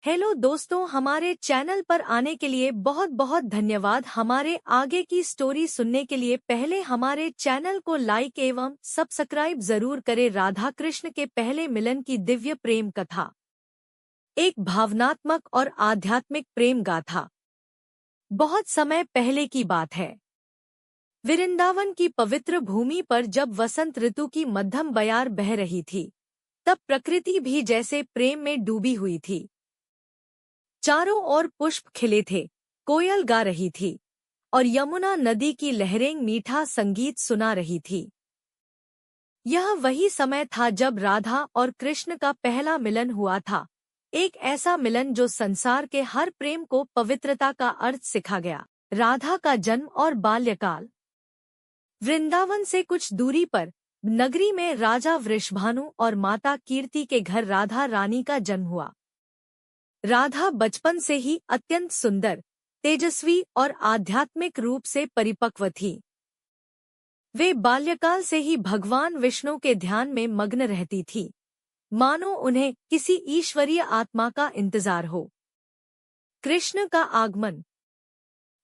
Hello दोस्तों, हमारे channel पर आने के लिए बहुत बहुत धन्यवाद। हमारे आगे की स्टोरी सुनने के लिए पहले हमारे चैनल को लाइक एवं सब्सक्राइब जरूर करें। राधा कृष्ण के पहले मिलन की दिव्य प्रेम कथा एक भावनात्मक और आध्यात्मिक प्रेम गाथा। बहुत समय पहले की बात है। वृंदावन की पवित्र भूमि पर जब वसंत ऋतु की मध्यम बयार बह रही थी, तब प्रकृति भी जैसे प्रेम में डूबी हुई थी। चारों ओर पुष्प खिले थे, कोयल गा रही थी और यमुना नदी की लहरें मीठा संगीत सुना रही थी। यह वही समय था जब राधा और कृष्ण का पहला मिलन हुआ था, एक ऐसा मिलन जो संसार के हर प्रेम को पवित्रता का अर्थ सिखा गया। राधा का जन्म और बाल्यकाल। वृंदावन से कुछ दूरी पर नगरी में राजा वृषभानु और माता कीर्ति के घर राधा रानी का जन्म हुआ। राधा बचपन से ही अत्यंत सुंदर, तेजस्वी और आध्यात्मिक रूप से परिपक्व थी। वे बाल्यकाल से ही भगवान विष्णु के ध्यान में मग्न रहती थी, मानो उन्हें किसी ईश्वरीय आत्मा का इंतजार हो। कृष्ण का आगमन।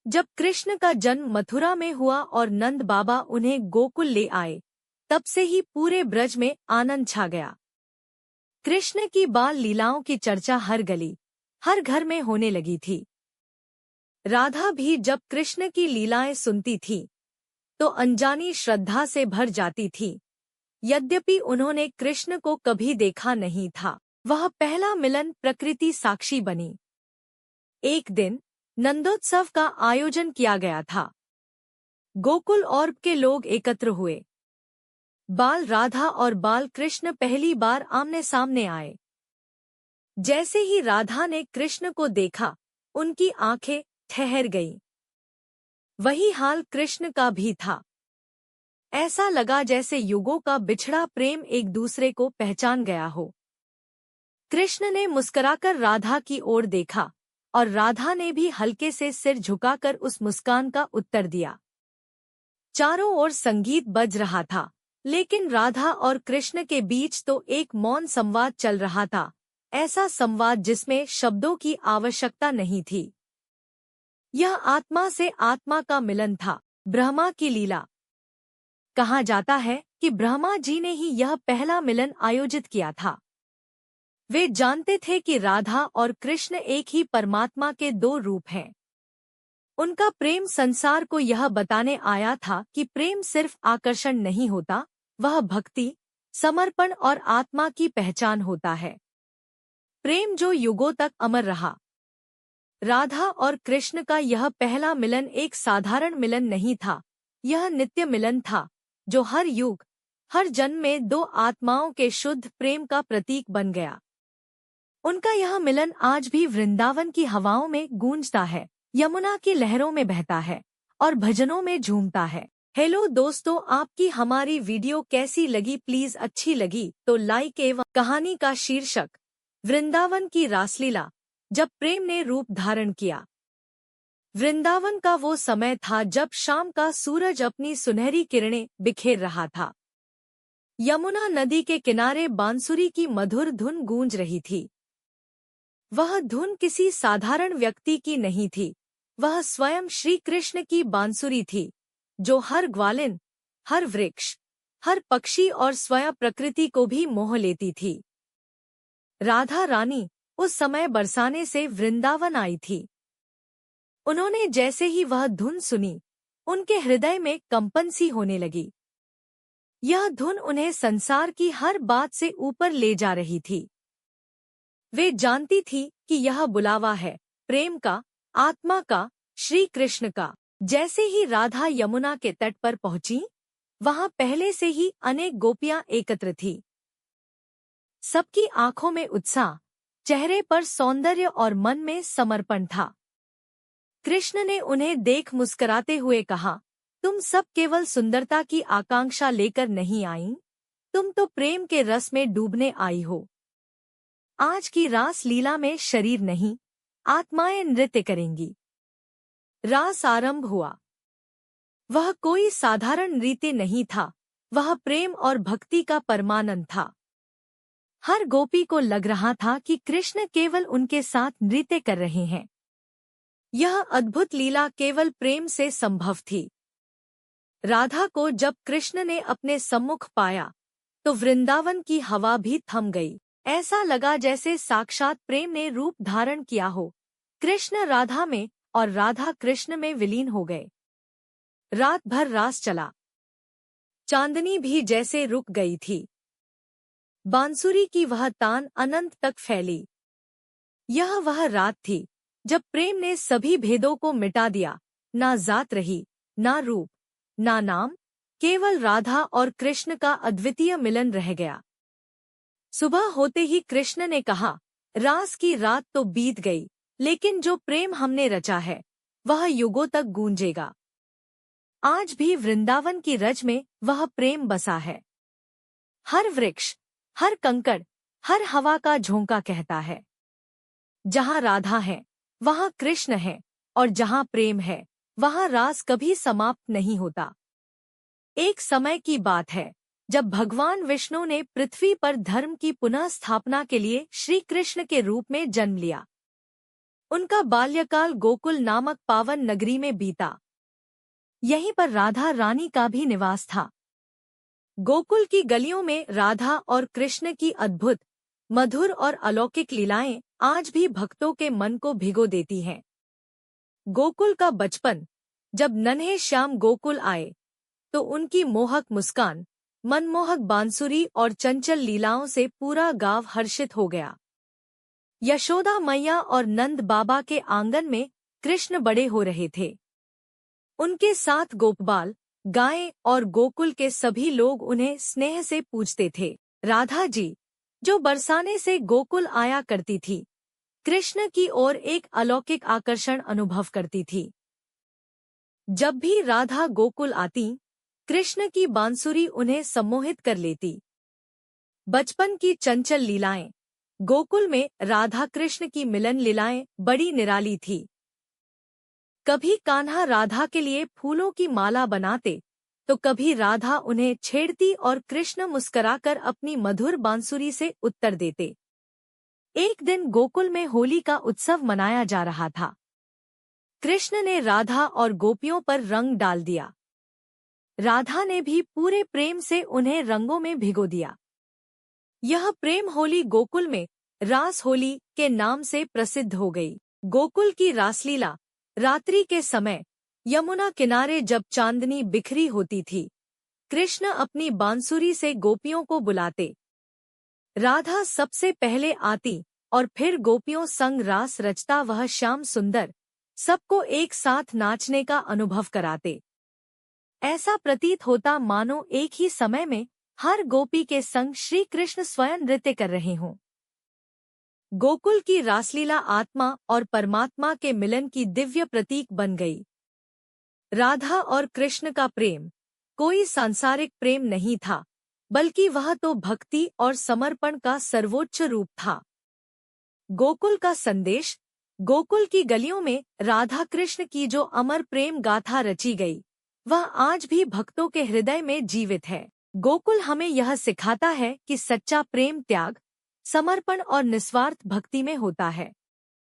जब कृष्ण का जन्म मथुरा में हुआ और नंद बाबा उन्हें गोकुल ले आए, तब से ही पूरे ब्रज में आनंद छा गया। कृष्ण की बाल लीलाओं की चर्चा हर गली, हर घर में होने लगी थी। राधा भी जब कृष्ण की लीलाएं सुनती थी, तो अनजानी श्रद्धा से भर जाती थी। यद्यपि उन्होंने कृष्ण को कभी देखा नहीं था, वह पहला मिलन प्रकृति साक्षी बनी। एक दिन नंदोत्सव का आयोजन किया गया था। गोकुल और के लोग एकत्र हुए। बाल राधा और बाल कृष्ण पहली बार आमने सामने आए। जैसे ही राधा ने कृष्ण को देखा, उनकी आंखें ठहर गईं। वही हाल कृष्ण का भी था। ऐसा लगा जैसे युगों का बिछड़ा प्रेम एक दूसरे को पहचान गया हो। कृष्ण ने मुस्कुराकर राधा की ओर देखा और राधा ने भी हल्के से सिर झुकाकर उस मुस्कान का उत्तर दिया। चारों ओर संगीत बज रहा था, लेकिन राधा और कृष्ण के बीच तो एक मौन संवाद चल रहा था, ऐसा संवाद जिसमें शब्दों की आवश्यकता नहीं थी। यह आत्मा से आत्मा का मिलन था, ब्रह्मा की लीला। कहा जाता है कि ब्रह्मा जी ने ही यह पहला मिलन आयोजित किया था। वे जानते थे कि राधा और कृष्ण एक ही परमात्मा के दो रूप हैं। उनका प्रेम संसार को यह बताने आया था कि प्रेम सिर्फ आकर्षण नहीं होता, वह भक्ति, समर्पण और आत्मा की पहचान होता है। प्रेम जो युगों तक अमर रहा। राधा और कृष्ण का यह पहला मिलन एक साधारण मिलन नहीं था, यह नित्य मिलन था, जो हर युग, हर जन्म में दो आत्माओं के शुद्ध प्रेम का प्रतीक बन गया। उनका यह मिलन आज भी वृंदावन की हवाओं में गूंजता है, यमुना की लहरों में बहता है और भजनों में झूमता है। हेलो दोस्तों, आपकी हमारी वीडियो कैसी लगी? प्लीज अच्छी लगी तो लाइक एवं कहानी का शीर्षक वृंदावन की रासलीला, जब प्रेम ने रूप धारण किया। वृंदावन का वो समय था जब शाम का सूरज अपनी सुनहरी किरणें बिखेर रहा था। यमुना नदी के किनारे बांसुरी की मधुर धुन गूंज रही थी। वह धुन किसी साधारण व्यक्ति की नहीं थी, वह स्वयं श्री कृष्ण की बांसुरी थी, जो हर ग्वालिन, हर वृक्ष, हर पक्षी और स्वयं प्रकृति को भी मोह लेती थी। राधा रानी उस समय बरसाने से वृंदावन आई थी। उन्होंने जैसे ही वह धुन सुनी, उनके हृदय में कंपन सी होने लगी। यह धुन उन्हें संसार की हर बात से ऊपर ले जा रही थी। वे जानती थी कि यह बुलावा है प्रेम का, आत्मा का, श्री कृष्ण का। जैसे ही राधा यमुना के तट पर पहुंची, वहां पहले से ही अनेक गोपियां एकत्र थी। सबकी आंखों में उत्साह, चेहरे पर सौंदर्य और मन में समर्पण था। कृष्ण ने उन्हें देख मुस्कुराते हुए कहा, तुम सब केवल सुंदरता की आकांक्षा लेकर नहीं आई, तुम तो प्रेम के रस में डूबने आई हो। आज की रास लीला में शरीर नहीं, आत्माएं नृत्य करेंगी। रास आरंभ हुआ। वह कोई साधारण नृत्य नहीं था, वह प्रेम और भक्ति का परमानंद था। हर गोपी को लग रहा था कि कृष्ण केवल उनके साथ नृत्य कर रहे हैं। यह अद्भुत लीला केवल प्रेम से संभव थी। राधा को जब कृष्ण ने अपने सम्मुख पाया तो वृंदावन की हवा भी थम गई। ऐसा लगा जैसे साक्षात प्रेम ने रूप धारण किया हो। कृष्ण राधा में और राधा कृष्ण में विलीन हो गए। रात भर रास चला। चांदनी भी जैसे रुक गई थी। बांसुरी की वह तान अनंत तक फैली। यह वह रात थी जब प्रेम ने सभी भेदों को मिटा दिया। ना जात रही, ना रूप, ना नाम, केवल राधा और कृष्ण का अद्वितीय मिलन रह गया। सुबह होते ही कृष्ण ने कहा, रास की रात तो बीत गई, लेकिन जो प्रेम हमने रचा है वह युगों तक गूंजेगा। आज भी वृंदावन की रज में वह प्रेम बसा है। हर वृक्ष, हर कंकड़, हर हवा का झोंका कहता है, जहाँ राधा है वहाँ कृष्ण है, और जहाँ प्रेम है वहाँ रास कभी समाप्त नहीं होता। एक समय की बात है जब भगवान विष्णु ने पृथ्वी पर धर्म की पुनः स्थापना के लिए श्री कृष्ण के रूप में जन्म लिया। उनका बाल्यकाल गोकुल नामक पावन नगरी में बीता। यहीं पर राधा रानी का भी निवास था। गोकुल की गलियों में राधा और कृष्ण की अद्भुत, मधुर और अलौकिक लीलाएं आज भी भक्तों के मन को भिगो देती हैं। गोकुल का बचपन। जब नन्हे श्याम गोकुल आए तो उनकी मोहक मुस्कान, मनमोहक बांसुरी और चंचल लीलाओं से पूरा गांव हर्षित हो गया। यशोदा मैया और नंद बाबा के आंगन में कृष्ण बड़े हो रहे थे। उनके साथ गोपबाल, गायें और गोकुल के सभी लोग उन्हें स्नेह से पूछते थे। राधा जी, जो बरसाने से गोकुल आया करती थी, कृष्ण की ओर एक अलौकिक आकर्षण अनुभव करती थी। जब भी राधा गोकुल आती, कृष्ण की बांसुरी उन्हें सम्मोहित कर लेती। बचपन की चंचल लीलाएं। गोकुल में राधा कृष्ण की मिलन लीलाएं बड़ी निराली थी। कभी कान्हा राधा के लिए फूलों की माला बनाते तो कभी राधा उन्हें छेड़ती और कृष्ण मुस्कुराकर अपनी मधुर बांसुरी से उत्तर देते। एक दिन गोकुल में होली का उत्सव मनाया जा रहा था। कृष्ण ने राधा और गोपियों पर रंग डाल दिया। राधा ने भी पूरे प्रेम से उन्हें रंगों में भिगो दिया। यह प्रेम होली गोकुल में रास होली के नाम से प्रसिद्ध हो गई। गोकुल की रासलीला। रात्रि के समय यमुना किनारे जब चांदनी बिखरी होती थी, कृष्ण अपनी बांसुरी से गोपियों को बुलाते। राधा सबसे पहले आती और फिर गोपियों संग रास रचता वह श्याम सुंदर सबको एक साथ नाचने का अनुभव कराते। ऐसा प्रतीत होता मानो एक ही समय में हर गोपी के संग श्री कृष्ण स्वयं नृत्य कर रहे हों। गोकुल की रासलीला आत्मा और परमात्मा के मिलन की दिव्य प्रतीक बन गई। राधा और कृष्ण का प्रेम कोई सांसारिक प्रेम नहीं था, बल्कि वह तो भक्ति और समर्पण का सर्वोच्च रूप था। गोकुल का संदेश। गोकुल की गलियों में राधा कृष्ण की जो अमर प्रेम गाथा रची गई, वह आज भी भक्तों के हृदय में जीवित है। गोकुल हमें यह सिखाता है कि सच्चा प्रेम त्याग, समर्पण और निस्वार्थ भक्ति में होता है।